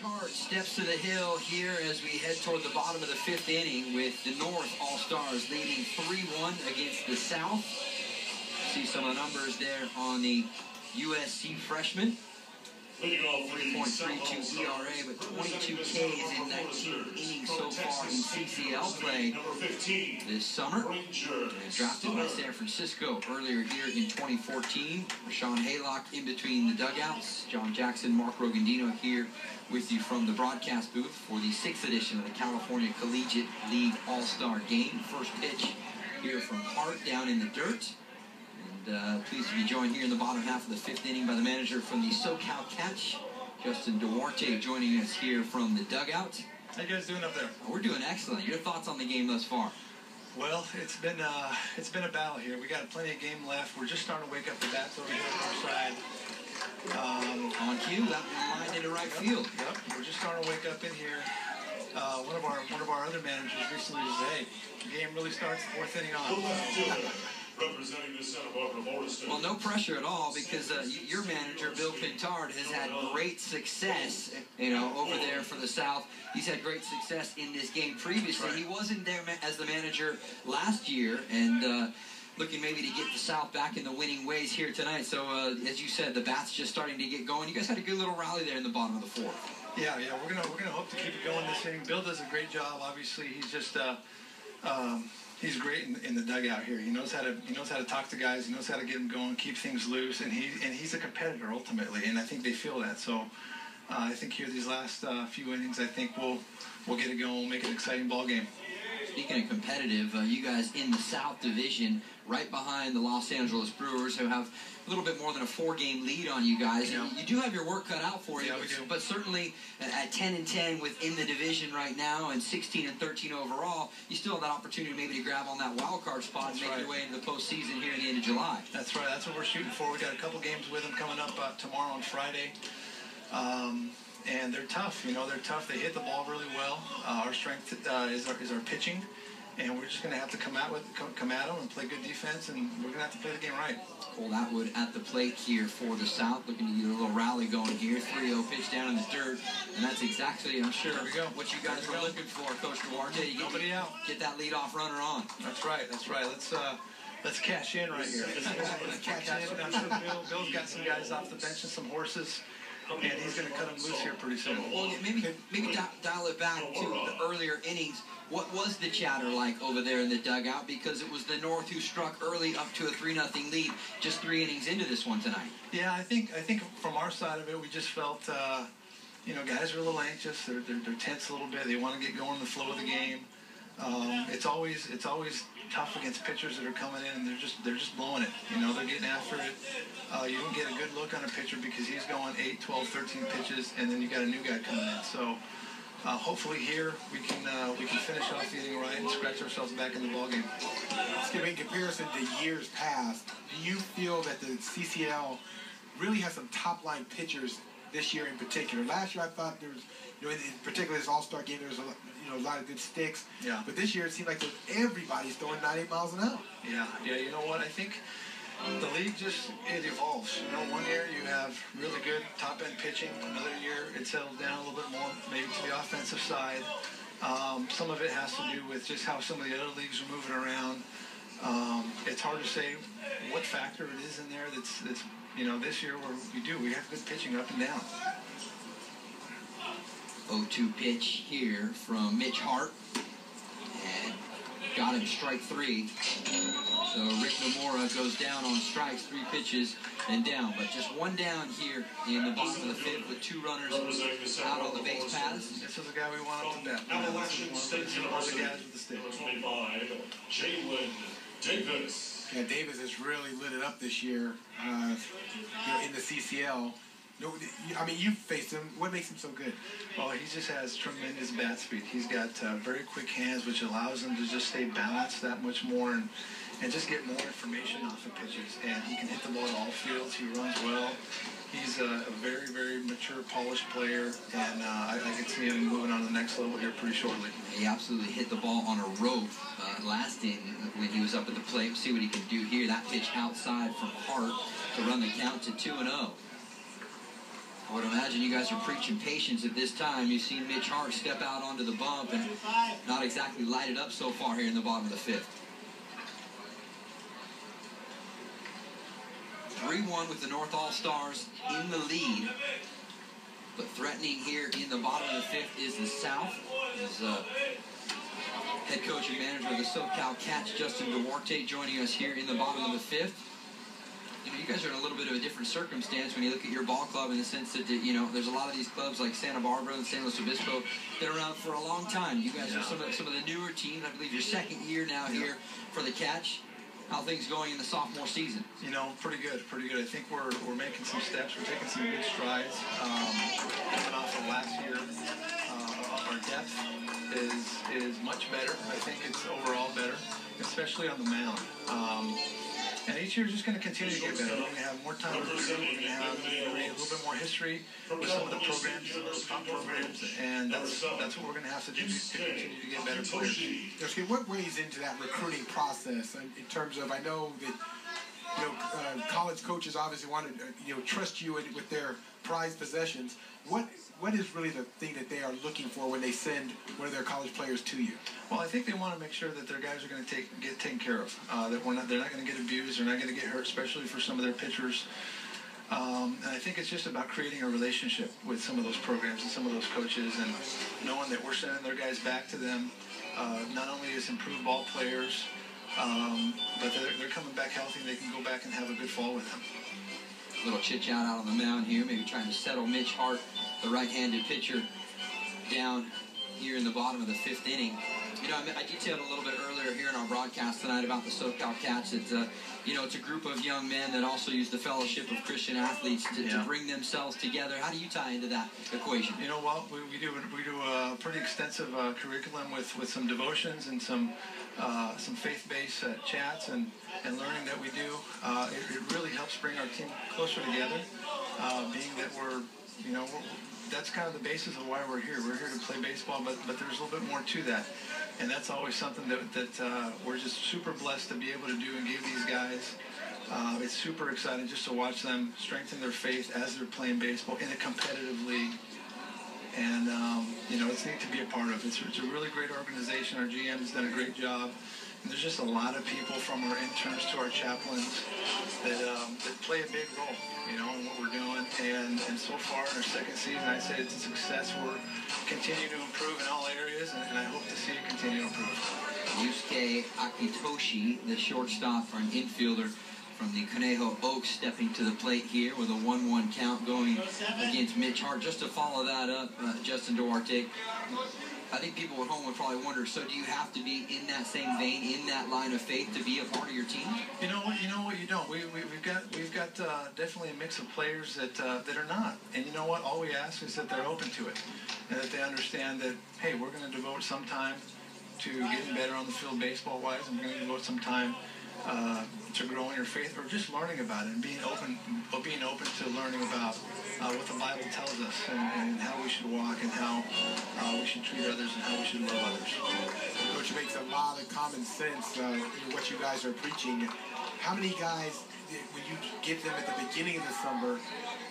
Hart steps to the hill here as we head toward the bottom of the fifth inning with the North All-Stars leading 3-1 against the South. See some of the numbers there on the USC freshman. 3.32 ERA, but 22 Ks in 19 innings so far in CCL play this summer. Drafted by San Francisco earlier here in 2014. Rashawn Haylock in between the dugouts. John Jackson, Mark Rogandino here with you from the broadcast booth for the 6th edition of the California Collegiate League All-Star Game. First pitch here from Hart down in the dirt. Pleased to be joined here in the bottom half of the fifth inning by the manager from the SoCal Catch, Justin Duarte, joining us here from the dugout. How you guys doing up there? We're doing excellent. Your thoughts on the game thus far? Well, it's been a battle here. We got plenty of game left. We're just starting to wake up the bats over here on our side. On cue, that line into right field. Yep, we're just starting to wake up in here. One of our other managers recently said, "Hey, the game really starts the fourth inning on." Representing the Santa Barbara Florida State. Well, no pressure at all because your manager, Bill Pintard, has had great success, over there for the South. He's had great success in this game previously. Right. He wasn't there as the manager last year, and looking maybe to get the South back in the winning ways here tonight. So, as you said, the bats just starting to get going. You guys had a good little rally there in the bottom of the fourth. Yeah, we're gonna hope to keep it going this inning. Bill does a great job. Obviously, he's just he's great in the dugout here. He knows how to talk to guys. He knows how to get them going, keep things loose, and he's a competitor ultimately. And I think they feel that. So I think here these last few innings, I think we'll get it going, make it an exciting ball game. Speaking of competitive, you guys in the South Division, right behind the Los Angeles Brewers, who have a little bit more than a 4-game lead on you guys. Yeah. You do have your work cut out for you, yeah, we do. But certainly at 10-10 within the division right now and 16-13 overall, you still have that opportunity maybe to grab on that wild card spot and make your way into the postseason here at the end of July. That's right. That's what we're shooting for. We got a couple games with them coming up tomorrow on Friday. And they're tough, they're tough. They hit the ball really well. Our strength is our pitching, and we're just going to have to come at them and play good defense, and we're going to have to play the game right. Cole Atwood at the plate here for the South, looking to get a little rally going here. 3-0 pitch down in the dirt, and that's exactly, I'm sure, what you guys were looking for, Coach Duarte. You Nobody out. Get that leadoff runner on. That's right. Let's cash in right here. Let's cash in. I'm sure Bill's got some guys off the bench and some horses. And he's going to cut them loose here pretty soon. Well, maybe dial it back to the earlier innings. What was the chatter like over there in the dugout? Because it was the North who struck early up to a 3-0 lead just 3 innings into this one tonight. Yeah, I think from our side of it, we just felt, guys are a little anxious. They're tense a little bit. They want to get going in the flow of the game. It's always tough against pitchers that are coming in and they're just blowing it. They're getting after it. You don't get a good look on a pitcher because he's going 8, 12, 13 pitches, and then you got a new guy coming in. So hopefully here we can finish off the inning right and scratch ourselves back in the ballgame. Skip, in comparison to years past, do you feel that the CCL really has some top-line pitchers this year in particular? Last year I thought there was, in particular this All-Star game, there was a lot of good sticks. Yeah. But this year it seemed like everybody's throwing 98 miles an hour. Yeah. You know what? I think the league it evolves. One year you have really good top-end pitching. Another year it settles down a little bit more, maybe to the offensive side. Some of it has to do with just how some of the other leagues are moving around. It's hard to say what factor it is in there that's this year we have good pitching up and down. 0-2 pitch here from Mitch Hart. And got him strike 3. So Rick Nomura goes down on strikes, 3 pitches and down. But just one down here in the bottom of the 5th with 2 runners out on the base paths. This is the guy we want up to bat. This is one of the guys with the stick. 25, Jalen Davis. Yeah, Davis has really lit it up this year in the CCL. You've faced him. What makes him so good? Well, he just has tremendous bat speed. He's got very quick hands, which allows him to just stay balanced that much more and just get more information off of pitches. And he can hit the ball at all fields. He runs well. He's a very, very mature, polished player, and I can see him moving on to the next level here pretty shortly. He absolutely hit the ball on a rope last inning when he was up at the plate. We'll see what he can do here. That pitch outside from Hart to run the count to 2-0. I would imagine you guys are preaching patience at this time. You've seen Mitch Hart step out onto the bump and not exactly light it up so far here in the bottom of the fifth. 3-1 with the North All-Stars in the lead. But threatening here in the bottom of the fifth is the South. As head coach and manager of the SoCal Cats, Justin Duarte, joining us here in the bottom of the fifth. You know, you guys are in a little bit of a different circumstance when you look at your ball club, in the sense that, you know, there's a lot of these clubs like Santa Barbara and San Luis Obispo that are around for a long time. You guys are some of the newer teams. I believe your second year now here for the Cats. How are things going in the sophomore season? You know, pretty good. I think we're making some steps. We're taking some good strides. Coming off of last year, our depth is much better. I think it's overall better, especially on the mound. And each year is just going to continue to get better. We're going to have more time to recruit. We're going to have a little bit more history with some of the programs, some of those top programs, and that's what we're going to have to do to continue to get better players. Okay, what weighs into that recruiting process in terms of, I know that, you know, college coaches obviously want to, you know, trust you with their prized possessions. What is really the thing that they are looking for when they send one of their college players to you? Well, I think they want to make sure that their guys are going to get taken care of. That they're not going to get abused. They're not going to get hurt, especially for some of their pitchers. And I think it's just about creating a relationship with some of those programs and some of those coaches, and knowing that we're sending their guys back to them. Not only as improved ball players, but they're coming back healthy, and they can go back and have a good fall with them. Little chit-chat out on the mound here, maybe trying to settle Mitch Hart, the right-handed pitcher, down here in the bottom of the fifth inning. You know, I detailed a little bit earlier here in our broadcast tonight about the SoCal Cats. It's you know, it's a group of young men that also use the fellowship of Christian athletes to bring themselves together. How do you tie into that equation? You know, well, we do a pretty extensive curriculum with some devotions and some faith-based chats and learning that we do. It really helps bring our team closer together, being that that's kind of the basis of why we're here. We're here to play baseball, but there's a little bit more to that. And that's always something that we're just super blessed to be able to do and give these guys. It's super exciting just to watch them strengthen their faith as they're playing baseball in a competitive league. And, it's neat to be a part of. It's a really great organization. Our GM has done a great job. And there's just a lot of people, from our interns to our chaplains, that play a big role, in what we're doing. And so far in our second season, I'd say it's a success. We're continuing to improve in all areas, and I hope to see it continue to improve. Yusuke Akitoshi, the shortstop or an infielder from the Conejo Oaks, stepping to the plate here with a 1-1 count going against Mitch Hart. Just to follow that up, Justin Duarte, I think people at home would probably wonder, so do you have to be in that same vein, in that line of faith, to be a part of your team? You know what, you don't. We've got definitely a mix of players that are not. And you know what? All we ask is that they're open to it, and that they understand that, hey, we're going to devote some time to getting better on the field baseball-wise, and we're going to devote some time to growing your faith, or just learning about it and being open to learning about what the Bible tells us, and how we should walk, and how we should treat others, and how we should love others. Coach makes a lot of common sense in what you guys are preaching. How many guys, when you get them at the beginning of the summer,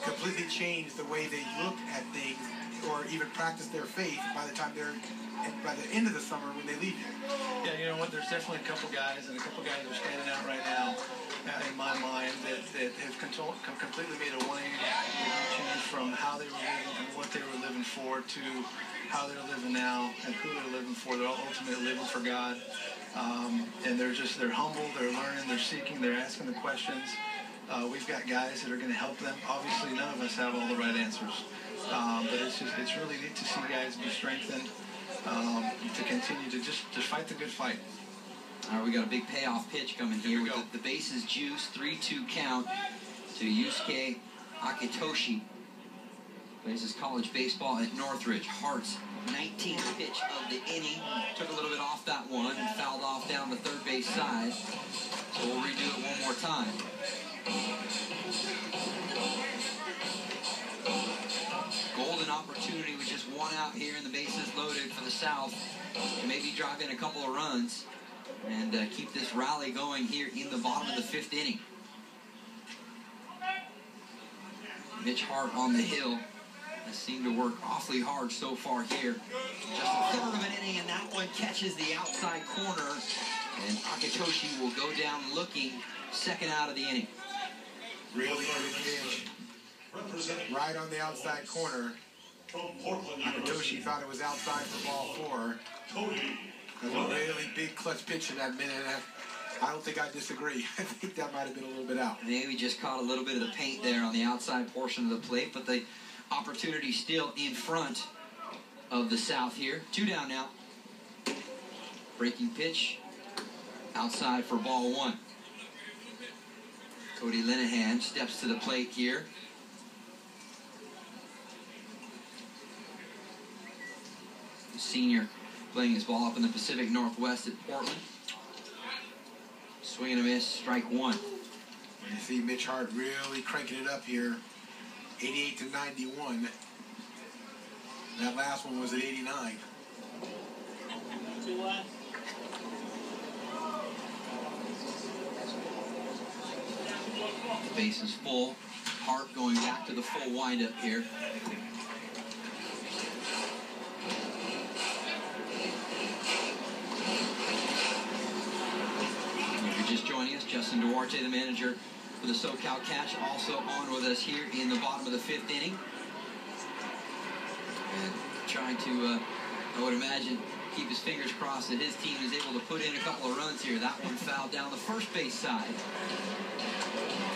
completely change the way they look at things, or even practice their faith by the end of the summer when they leave you? Yeah, you know what? There's definitely a couple guys that are standing out right now in my mind that have completely made a 180 change from how they were living and what they were living for to how they're living now and who they're living for. They're ultimately living for God. And they're humble, they're learning, they're seeking, they're asking the questions. We've got guys that are going to help them. Obviously, none of us have all the right answers. But it's really neat to see guys be strengthened, to continue to just fight the good fight. All right, we got a big payoff pitch coming here with the bases juiced, 3-2 count to Yusuke Akitoshi. Plays his college baseball at Northridge. Hart's 19th pitch of the inning. Took a little bit off that one and fouled off down the third base side. So we'll redo it one more time. Golden opportunity with just one out here and the bases loaded for the South to maybe drive in a couple of runs and keep this rally going here in the bottom of the fifth inning. Mitch Hart on the hill has seemed to work awfully hard so far here. Just a third of an inning, and that one catches the outside corner. And Akitoshi will go down looking, second out of the inning. Really good pitch. Right on the outside corner. Akitoshi thought it was outside for ball 4. A really big clutch pitch in that minute. I don't think I disagree. I think that might have been a little bit out. Maybe just caught a little bit of the paint there on the outside portion of the plate, but the opportunity still in front of the South here. 2 down now. Breaking pitch. Outside for ball 1. Cody Linehan steps to the plate here. The senior playing his ball up in the Pacific Northwest at Portland. Swing and a miss, strike 1. You see Mitch Hart really cranking it up here. 88 to 91. That last one was at 89. The base is full. Hart going back to the full windup here. If you're just joining us, Justin Duarte, the manager for the SoCal Catch, also on with us here in the bottom of the 5th inning. And trying to, I would imagine, keep his fingers crossed that his team is able to put in a couple of runs here. That one fouled down the first base side.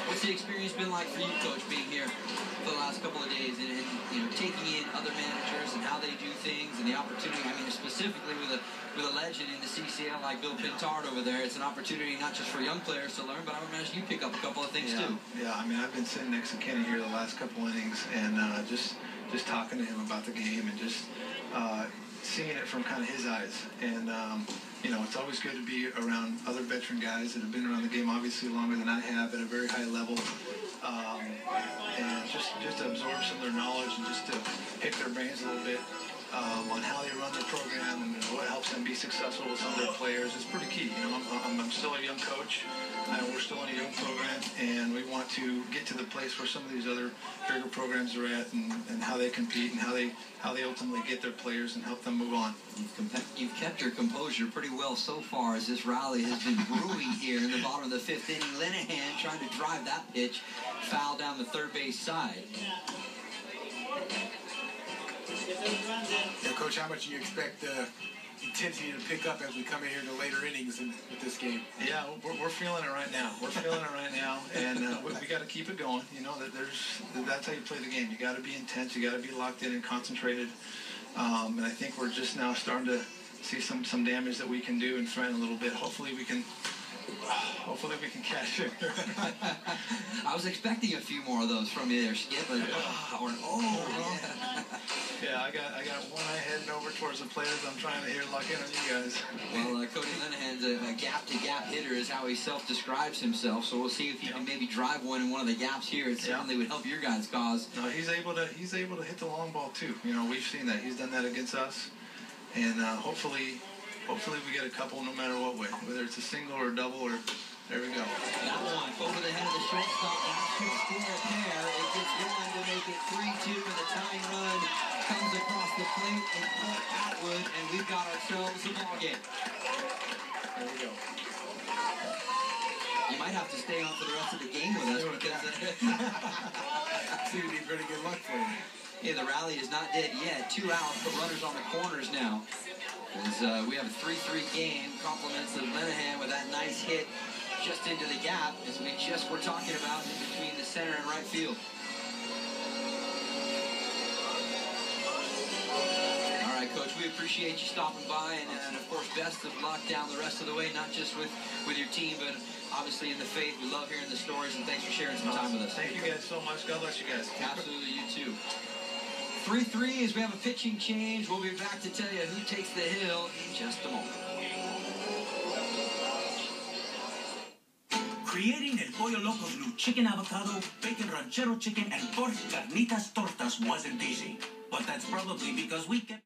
What's the experience been like for you, Coach, being here for the last couple of days and you know, taking in other managers and how they do things and the opportunity? I mean, specifically with a legend in the CCL like Bill Pintard over there, it's an opportunity not just for young players to learn, but I would imagine you pick up a couple of things too. Yeah, I mean, I've been sitting next to Kenny here the last couple innings and just talking to him about the game and just seeing it from kind of his eyes. And you know, it's always good to be around other veteran guys that have been around the game obviously longer than I have at a very high level, and just to absorb some of their knowledge and just to pick their brains a little bit on how they run their program and what helps them be successful with some of their players. It's pretty key. You know, I'm still a young coach. We're still in a young program, and we want to get to the place where some of these other bigger programs are at, and how they compete and how they ultimately get their players and help them move on. You've kept your composure pretty well so far as this rally has been brewing here in the bottom of the 5th inning. Linehan trying to drive that pitch, foul down the third base side. Yeah, Coach, how much do you expect intensity to pick up as we come in here to later innings with this game? Yeah, we're feeling it right now. We're feeling it right now, and we got to keep it going. You know, that's how you play the game. You got to be intense. You got to be locked in and concentrated. And I think we're just now starting to see some damage that we can do and threaten a little bit. Hopefully we can catch it. I was expecting a few more of those from you there, Skip. But, yeah, I got one eye heading over towards the players. I'm trying to lock in on you guys. Well, Cody Linehan's a gap-to-gap hitter is how he self-describes himself. So we'll see if he can maybe drive one in one of the gaps here. It certainly would help your guys' cause. No, he's able to hit the long ball too. You know, we've seen that. He's done that against us, and hopefully we get a couple no matter what way, whether it's a single or a double or. There we go. That one over the head of the shortstop. That should score a pair. It gets one to make it 3-2, and the tying run comes across the plate in Port Atwood, and we've got ourselves a ball game. There we go. You might have to stay on for the rest of the game with us because Seems to be pretty good luck for you. Yeah, the rally is not dead yet. 2 outs, but runners on the corners now. As we have a 3-3 game, compliments of Linehan with that nice hit just into the gap, as we just were talking about, in between the center and right field. All right, Coach, we appreciate you stopping by, and of course, best of luck down the rest of the way, not just with your team, but obviously in the faith. We love hearing the stories, and thanks for sharing some time with us. Thank you guys so much. God bless you guys. Absolutely, you too. 3-3 as we have a pitching change. We'll be back to tell you who takes the hill in just a moment. Creating El Pollo Loco's new chicken avocado, bacon ranchero chicken, and pork carnitas tortas wasn't easy. But that's probably because we kept